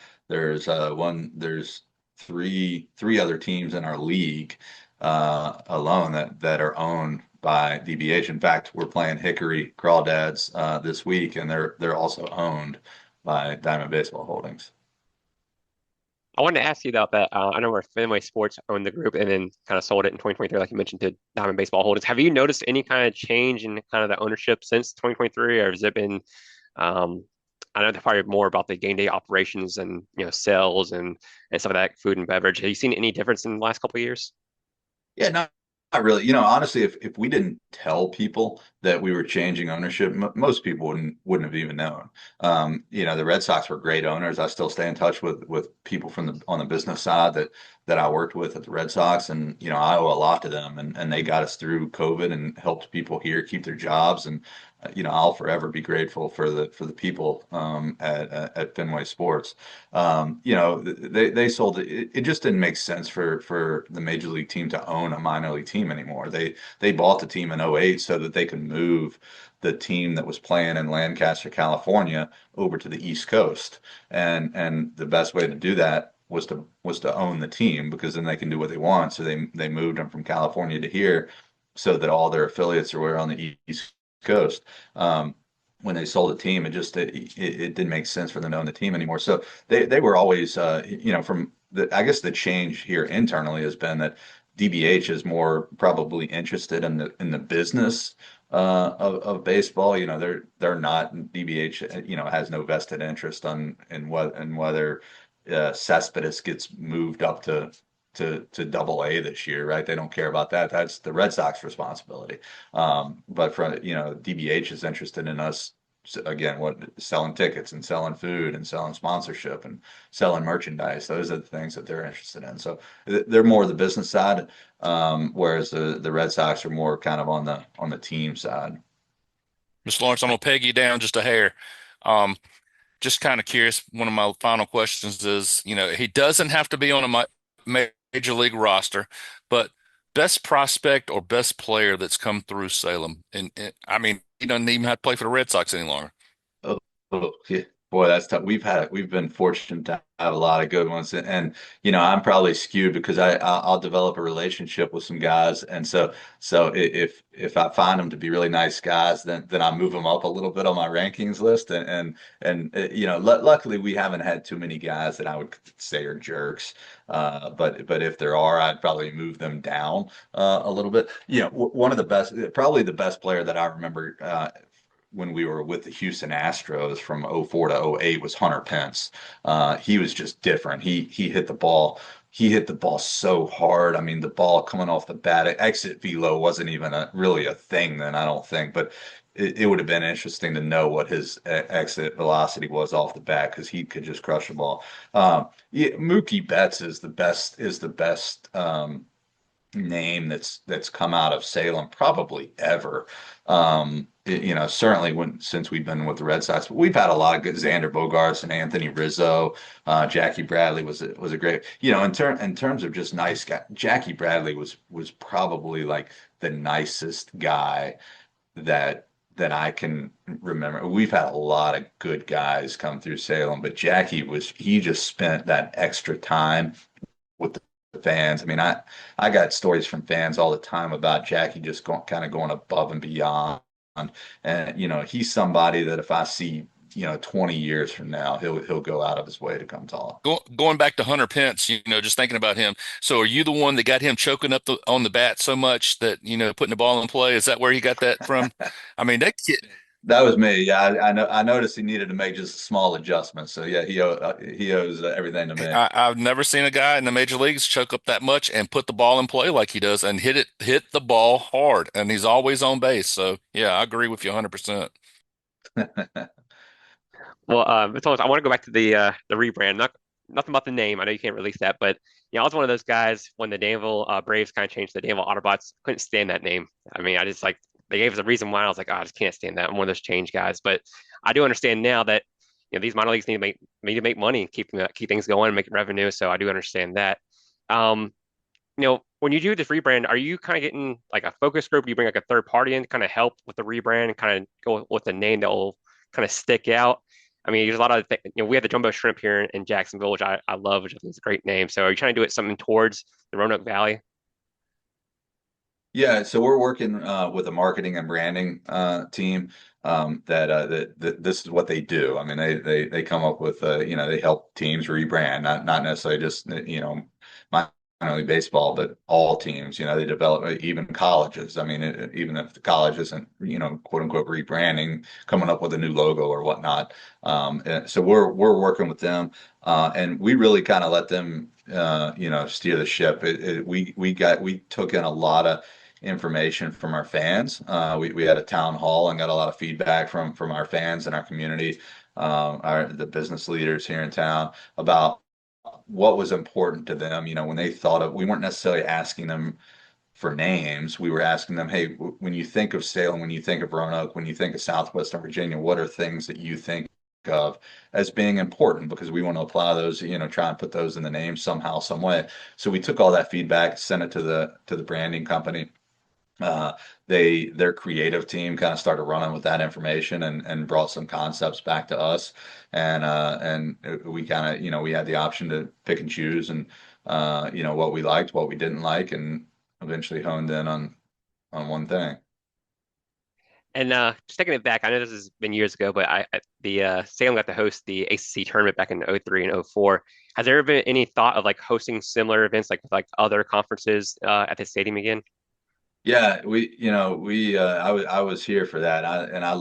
three other teams in our league alone that are owned by DBH. In fact, we're playing Hickory Crawdads this week, and they're also owned by Diamond Baseball Holdings. I wanted to ask you about that. I know where Fenway Sports owned the group and then kind of sold it in 2023, like you mentioned, to Diamond Baseball Holdings. Have you noticed any kind of change in kind of the ownership since 2023, or has it been? Um, I know they're probably more about the game day operations and sales and some of that food and beverage. Have you seen any difference in the last couple of years? Yeah, not really. Honestly, if we didn't tell people that we were changing ownership, most people wouldn't have even known. The Red Sox were great owners. I still stay in touch with people on the business side that I worked with at the Red Sox, and I owe a lot to them, and they got us through COVID and helped people here keep their jobs. And I'll forever be grateful for the people at Fenway Sports. They sold it. It just didn't make sense for the major league team to own a minor league team anymore. They bought the team in '08 so that they could move the team that was playing in Lancaster, California, over to the East Coast. And the best way to do that was to own the team, because then they can do what they want. So they moved them from California to here so that all their affiliates were on the East Coast. When they sold the team, it didn't make sense for them to own the team anymore. So they were always, from I guess the change here internally has been that DBH is more probably interested in the business of baseball. They're not DBH. Has no vested interest in whether Cespedes gets moved up to Double A this year, right? They don't care about that. That's the Red Sox responsibility. But DBH is interested in us, again, selling tickets and selling food and selling sponsorship and selling merchandise. Those are the things that they're interested in. So they're more the business side, whereas the Red Sox are more kind of on the team side. Miss Lawrence, I'm gonna peg you down just a hair. Um, just kind of curious. One of my final questions is, he doesn't have to be on a major league roster, but best prospect or best player that's come through Salem, and I mean, he doesn't even have to play for the Red Sox any longer. Oh, yeah. Boy, that's tough. We've been fortunate to have a lot of good ones, and I'm probably skewed because I'll develop a relationship with some guys, and so if I find them to be really nice guys, then I move them up a little bit on my rankings list, and luckily we haven't had too many guys that I would say are jerks, but if there are, I'd probably move them down a little bit. One of the best, probably the best player that I remember. When we were with the Houston Astros from '04 to '08 was Hunter Pence. He was just different. He hit the ball. He hit the ball so hard. I mean, the ball coming off the bat, exit velo wasn't even really a thing then, I don't think. But it would have been interesting to know what his exit velocity was off the bat, because he could just crush the ball. Yeah, Mookie Betts is the best name that's come out of Salem probably ever. certainly since we've been with the Red Sox, but we've had a lot of good Xander Bogaerts and Anthony Rizzo. Jackie Bradley was a great, in terms of just nice guy. Jackie Bradley was probably like the nicest guy that that I can remember. We've had a lot of good guys come through Salem, but he just spent that extra time with the fans. I mean, I got stories from fans all the time about Jackie just kind of going above and beyond. And he's somebody that if I see, 20 years from now, he'll go out of his way to come talk. Going back to Hunter Pence, just thinking about him. So are you the one that got him choking up on the bat so much that, putting the ball in play? Is that where he got that from? I mean, that kid, That was me. Yeah, I know. I noticed he needed to make just small adjustments. So yeah, he owes everything to me. I've never seen a guy in the major leagues choke up that much and put the ball in play like he does and hit the ball hard. And he's always on base. So yeah, I agree with you 100%. Well, Thomas, I want to go back to the rebrand. Nothing about the name. I know you can't release that, but I was one of those guys when the Danville Braves kind of changed the Danville Autobots. Couldn't stand that name. I mean, I just like they gave us a reason why. I was like, oh, I just can't stand that. I'm one of those change guys. But I do understand now that these minor leagues need to make money, keep things going, make revenue. So I do understand that. Um, when you do this rebrand, are you kind of getting like a focus group? You bring like a third party in to kind of help with the rebrand and kind of go with the name that will kind of stick out? I mean, there's a lot of we have the Jumbo Shrimp here in Jacksonville, which I love, which I think is a great name. So are you trying to do it something towards the Roanoke Valley? Yeah, so we're working with a marketing and branding team that this is what they do. I mean, they come up with they help teams rebrand, not necessarily just minor league baseball, but all teams. They develop even colleges. I mean, even if the college isn't quote unquote rebranding, coming up with a new logo or whatnot. So we're working with them, and we really kind of let them steer the ship. We took in a lot of information from our fans. We had a town hall and got a lot of feedback from our fans and our community, the business leaders here in town about what was important to them. When they thought of, we weren't necessarily asking them for names. We were asking them, hey, when you think of Salem, when you think of Roanoke, when you think of Southwestern Virginia, what are things that you think of as being important? Because we want to apply those, try and put those in the name somehow, some way. So we took all that feedback, sent it to the branding company. Their creative team kind of started running with that information and brought some concepts back to us, and we kind of we had the option to pick and choose and what we liked, what we didn't like, and eventually honed in on one thing. And just taking it back, I know this has been years ago, but the Salem got to host the ACC tournament back in '03 and '04. Has there ever been any thought of like hosting similar events like with like other conferences at the stadium again? Yeah, I was here for that. I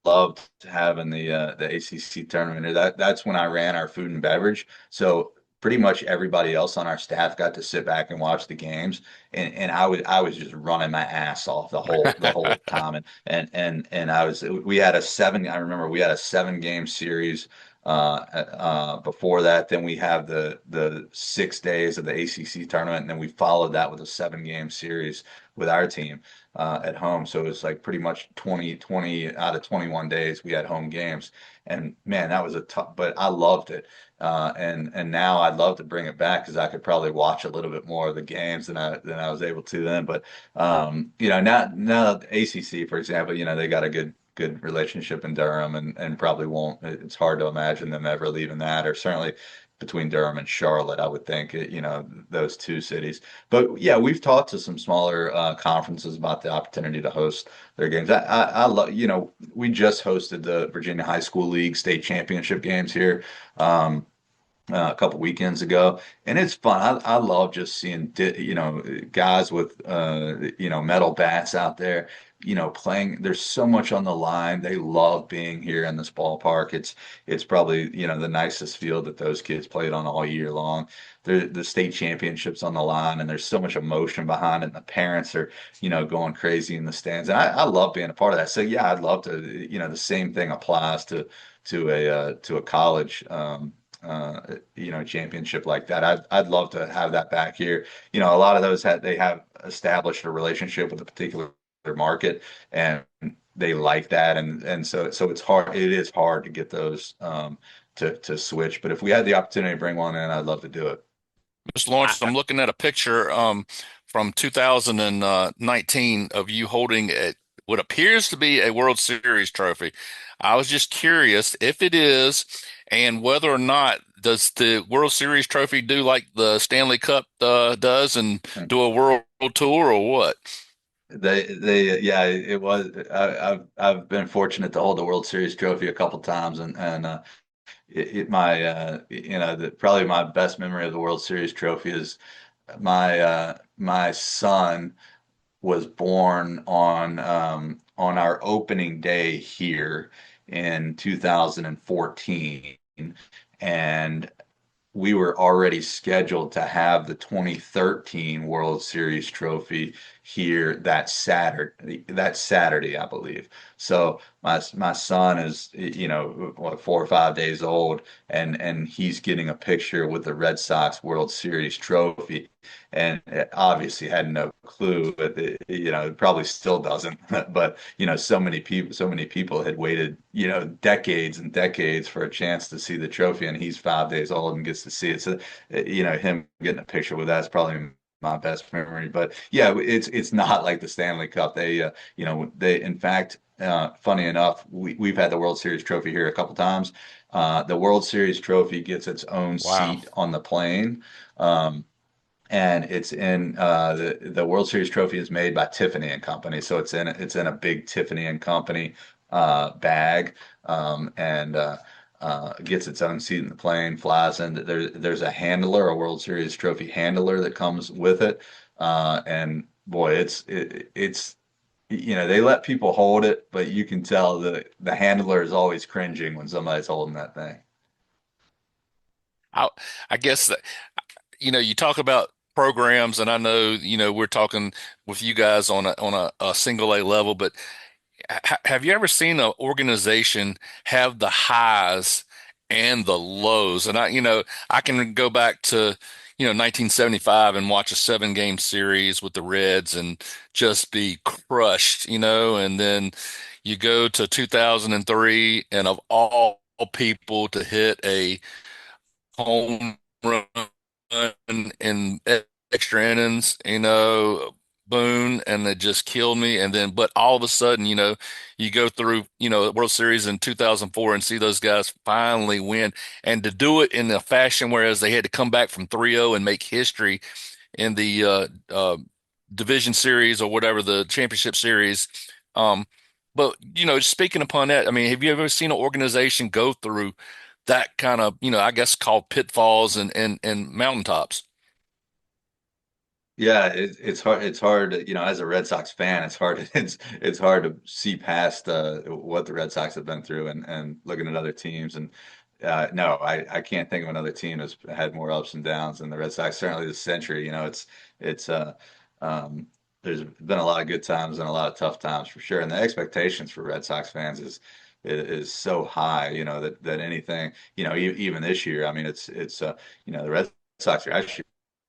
loved having the ACC tournament. That's when I ran our food and beverage. So pretty much everybody else on our staff got to sit back and watch the games, and I was just running my ass off the whole time. And we had a seven. I remember we had a 7 game series. Before that, then we have the 6 days of the ACC tournament, and then we followed that with a 7 game series with our team at home. So it was like pretty much 20 out of 21 days we had home games. And man, that was a tough, but I loved it. And now I'd love to bring it back because I could probably watch a little bit more of the games than I was able to then. But now ACC, for example, they got a good relationship in Durham and probably won't. It's hard to imagine them ever leaving that, or certainly between Durham and Charlotte, I would think, those two cities. But yeah, we've talked to some smaller conferences about the opportunity to host their games. I love, we just hosted the Virginia High School League state championship games here. A couple weekends ago, and it's fun. I love just seeing guys with metal bats out there, playing. There's so much on the line. They love being here in this ballpark. It's probably the nicest field that those kids played on all year long. The state championships on the line, and there's so much emotion behind it. And the parents are going crazy in the stands, and I love being a part of that. So yeah, I'd love to. The same thing applies to a college. Championship like that. I'd love to have that back here. A lot of those they have established a relationship with a particular market, and they like that, and so it's hard. It is hard to get those to switch. But if we had the opportunity to bring one in, I'd love to do it. Mr. I, Lawrence, I'm looking at a picture from 2019 of you holding what appears to be a World Series trophy. I was just curious if it is, and whether or not does the World Series trophy do like the Stanley Cup does and do a world tour or what? Yeah, it was. I've been fortunate to hold the World Series trophy a couple times, and my probably my best memory of the World Series trophy is my son was born on our opening day here in 2014, and we were already scheduled to have the 2013 World Series trophy here that Saturday, I believe. So my son is, what, 4 or 5 days old, and he's getting a picture with the Red Sox World Series trophy, and obviously had no clue, but it probably still doesn't. But so many people had waited, decades and decades for a chance to see the trophy, and he's 5 days old and gets to see it. So, him getting a picture with that's probably my best memory. But yeah, it's not like the Stanley Cup. They in fact, funny enough, we've had the World Series trophy here a couple times. The World Series trophy gets its own Wow. seat on the plane. And it's in the World Series trophy is made by Tiffany and Company, so it's in a big Tiffany and Company bag, and gets its own seat in the plane, flies in. There's a handler, a World Series trophy handler that comes with it, and boy, it's they let people hold it, but you can tell the handler is always cringing when somebody's holding that thing. I, I guess that, you talk about programs, and I know, we're talking with you guys on a single A level, but have you ever seen an organization have the highs and the lows? And I can go back to, 1975 and watch a 7 game series with the Reds and just be crushed, and then you go to 2003 and of all people to hit a home run in extra innings, Boone, and it just killed me. And then, but all of a sudden, you go through, the World Series in 2004 and see those guys finally win, and to do it in a fashion whereas they had to come back from 3-0 and make history in the division series or whatever the championship series. Um, but speaking upon that, I mean, have you ever seen an organization go through that kind of, I guess called pitfalls and mountaintops? Yeah, it's hard. It's hard, as a Red Sox fan, it's hard. It's hard to see past what the Red Sox have been through and looking at other teams. And no, I can't think of another team that's had more ups and downs than the Red Sox. Certainly this century, it's um, there's been a lot of good times and a lot of tough times for sure. And the expectations for Red Sox fans is so high, that anything, even this year, I mean, the Red Sox are actually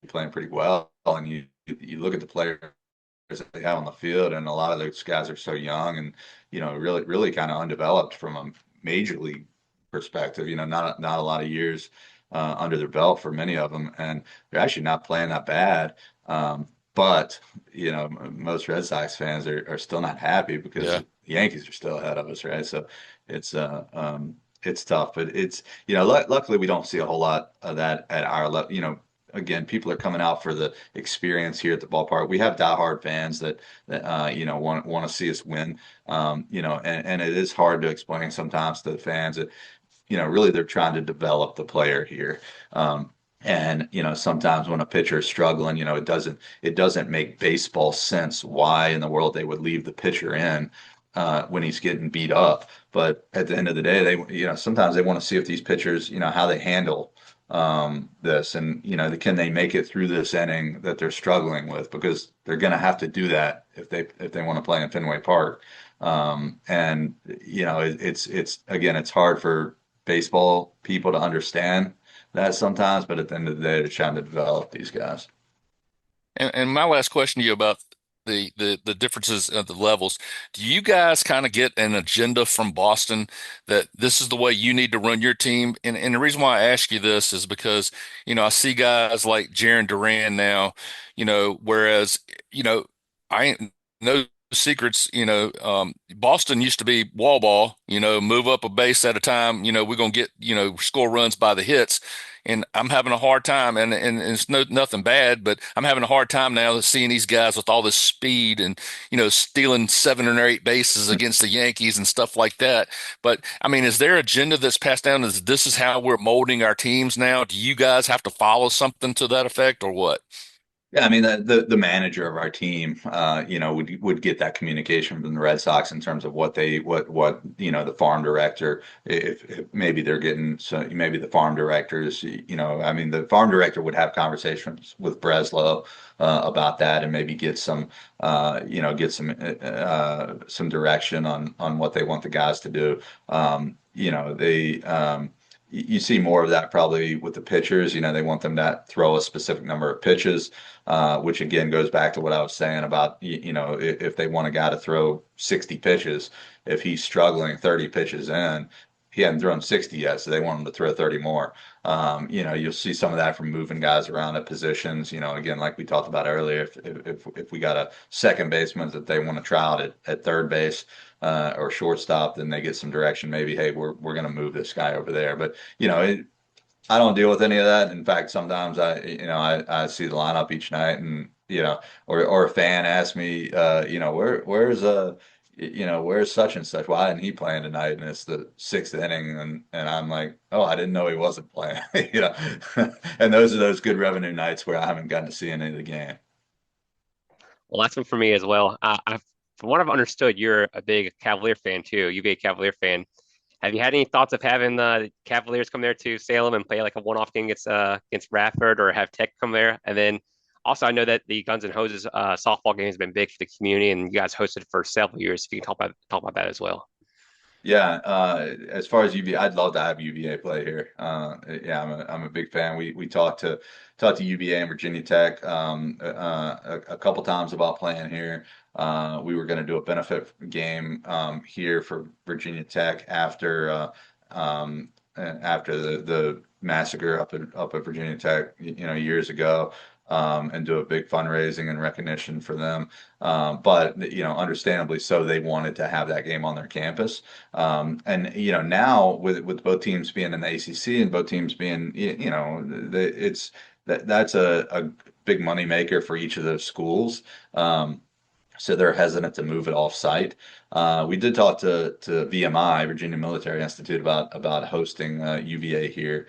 playing pretty well, and you look at the players that they have on the field, and a lot of those guys are so young and really really kind of undeveloped from a major league perspective. Not a lot of years under their belt for many of them, and they're actually not playing that bad. But most Red Sox fans are still not happy because Yeah. the Yankees are still ahead of us, right? So it's uh it's tough, but luckily we don't see a whole lot of that at our level. Again, people are coming out for the experience here at the ballpark. We have diehard fans that want to see us win. And it is hard to explain sometimes to the fans that really they're trying to develop the player here. And sometimes when a pitcher is struggling, it doesn't make baseball sense why in the world they would leave the pitcher in when he's getting beat up. But at the end of the day, sometimes they want to see if these pitchers, how they handle this, and can they make it through this inning that they're struggling with, because they're going to have to do that if they want to play in Fenway Park. And it's again, it's hard for baseball people to understand that sometimes, but at the end of the day, they're trying to develop these guys. And my last question to you about the differences of the levels. Do you guys kind of get an agenda from Boston that this is the way you need to run your team? And the reason why I ask you this is because, I see guys like Jaron Duran now, whereas, you know, I ain't no secrets, Boston used to be wall ball, move up a base at a time, we're gonna get, score runs by the hits. And I'm having a hard time, and it's nothing bad, but I'm having a hard time now seeing these guys with all this speed and, stealing 7 or 8 bases against the Yankees and stuff like that. But I mean, is there agenda that's passed down? Is this is how we're molding our teams now? Do you guys have to follow something to that effect or what? Yeah, I mean the manager of our team, would get that communication from the Red Sox in terms of what the farm director, if maybe they're getting, so maybe the farm directors, I mean the farm director would have conversations with Breslow about that and maybe get some direction on what they want the guys to do. You see more of that probably with the pitchers. They want them to throw a specific number of pitches, which again goes back to what I was saying about, if they want a guy to throw 60 pitches, if he's struggling 30 pitches in, he hadn't thrown 60 yet, so they want him to throw 30 more. You'll see some of that from moving guys around at positions. Again, like we talked about earlier, if we got a second baseman that they want to try out at third base, or shortstop, then they get some direction. Maybe, hey, we're going to move this guy over there. But I don't deal with any of that. In fact, sometimes I see the lineup each night, and or a fan asks me, where's such and such? Why isn't he playing tonight? And it's the sixth inning, and I'm like, oh, I didn't know he wasn't playing. And those are those good revenue nights where I haven't gotten to see any of the game. Well, that's one for me as well. From what I've understood, you're a big Cavalier fan too, UVA Cavalier fan. Have you had any thoughts of having the Cavaliers come there to Salem and play like a one-off game against Radford, or have Tech come there? And then also, I know that the Guns and Hoses softball game has been big for the community, and you guys hosted it for several years. If you can talk about that as well. Yeah, as far as UVA, I'd love to have UVA play here. Yeah, I'm a big fan. We talked to UVA and Virginia Tech a couple times about playing here. We were going to do a benefit game here for Virginia Tech after the massacre up at Virginia Tech, years ago, and do a big fundraising and recognition for them. But understandably so, they wanted to have that game on their campus. And now with both teams being in the ACC and both teams being, it's that's a big money maker for each of those schools. So they're hesitant to move it off site. We did talk to VMI, Virginia Military Institute, about hosting UVA here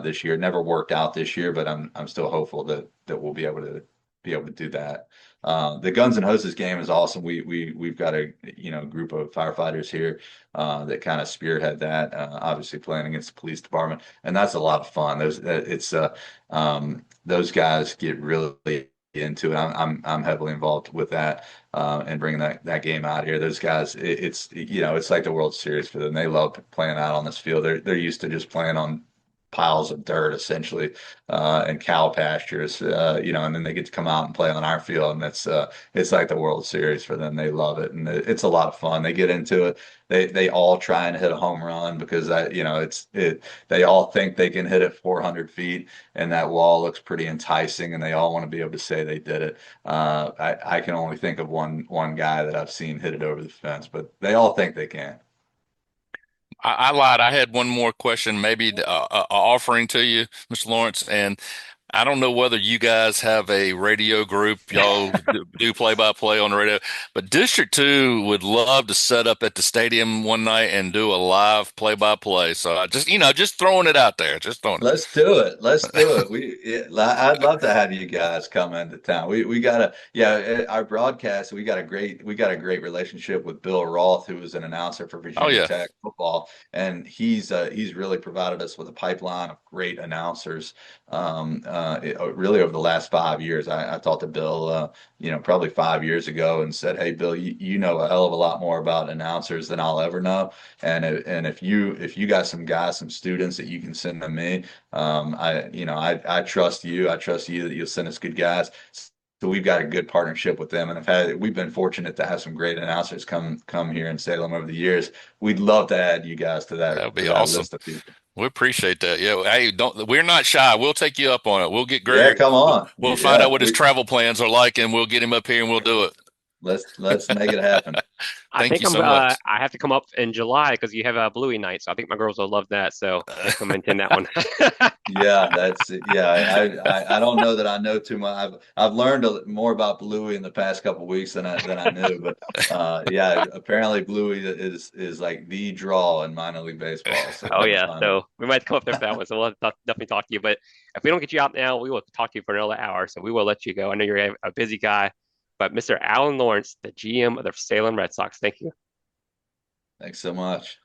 this year. It never worked out this year, but I'm still hopeful that we'll be able to do that. The Guns and Hoses game is awesome. We've got a group of firefighters here that kind of spearhead that. Obviously playing against the police department, and that's a lot of fun. Those guys get really into it. I'm heavily involved with that, and bringing that game out here. Those guys, it's like the World Series for them. They love playing out on this field. They're used to just playing on piles of dirt essentially, and cow pastures, and then they get to come out and play on our field, and it's like the World Series for them. They love it, and it's a lot of fun. They get into it. They all try and hit a home run because they all think they can hit it 400 feet, and that wall looks pretty enticing, and they all want to be able to say they did it. I can only think of one guy that I've seen hit it over the fence, but they all think they can. I lied. I had one more question, maybe offering to you, Mr. Lawrence, and I don't know whether you guys have a radio group. Y'all do play by play on the radio, but District 2 would love to set up at the stadium one night and do a live play by play. So I just throwing it out there, just throwing Let's do it. Let's do it. I'd love to have you guys come into town. We got our broadcast. We got a great relationship with Bill Roth, who is an announcer for Oh Virginia yeah. Tech football, and he's really provided us with a pipeline of great announcers. Really over the last 5 years, I talked to Bill, probably 5 years ago, and said, "Hey, Bill, you know a hell of a lot more about announcers than I'll ever know, and if you got some guys, some students that you can send to me." I trust you. I trust you that you'll send us good guys. So we've got a good partnership with them, and we've been fortunate to have some great announcers come here in Salem over the years. We'd love to add you guys to That would that be awesome. list of people. We appreciate that. Yeah. Hey, we're not shy. We'll take you up on it. We'll get Yeah, Gregory. come on. We'll find out Yeah, what his travel plans are like and we'll get him up here and we'll do it. let's make it happen. I Thank think you so much. I have to come up in July because you have a Bluey night, so I think my girls will love that. So I have to come and attend that one. Yeah, that's yeah. I don't know that I know too much. I've learned more about Bluey in the past couple of weeks than I knew. But yeah, apparently Bluey is like the draw in minor league baseball. So Oh that'll be yeah, fun. so we might come up there for that one. So we'll definitely talk to you. But if we don't get you out now, we will talk to you for another hour. So we will let you go. I know you're a busy guy, but Mr. Alan Lawrence, the GM of the Salem Red Sox, thank you. Thanks so much.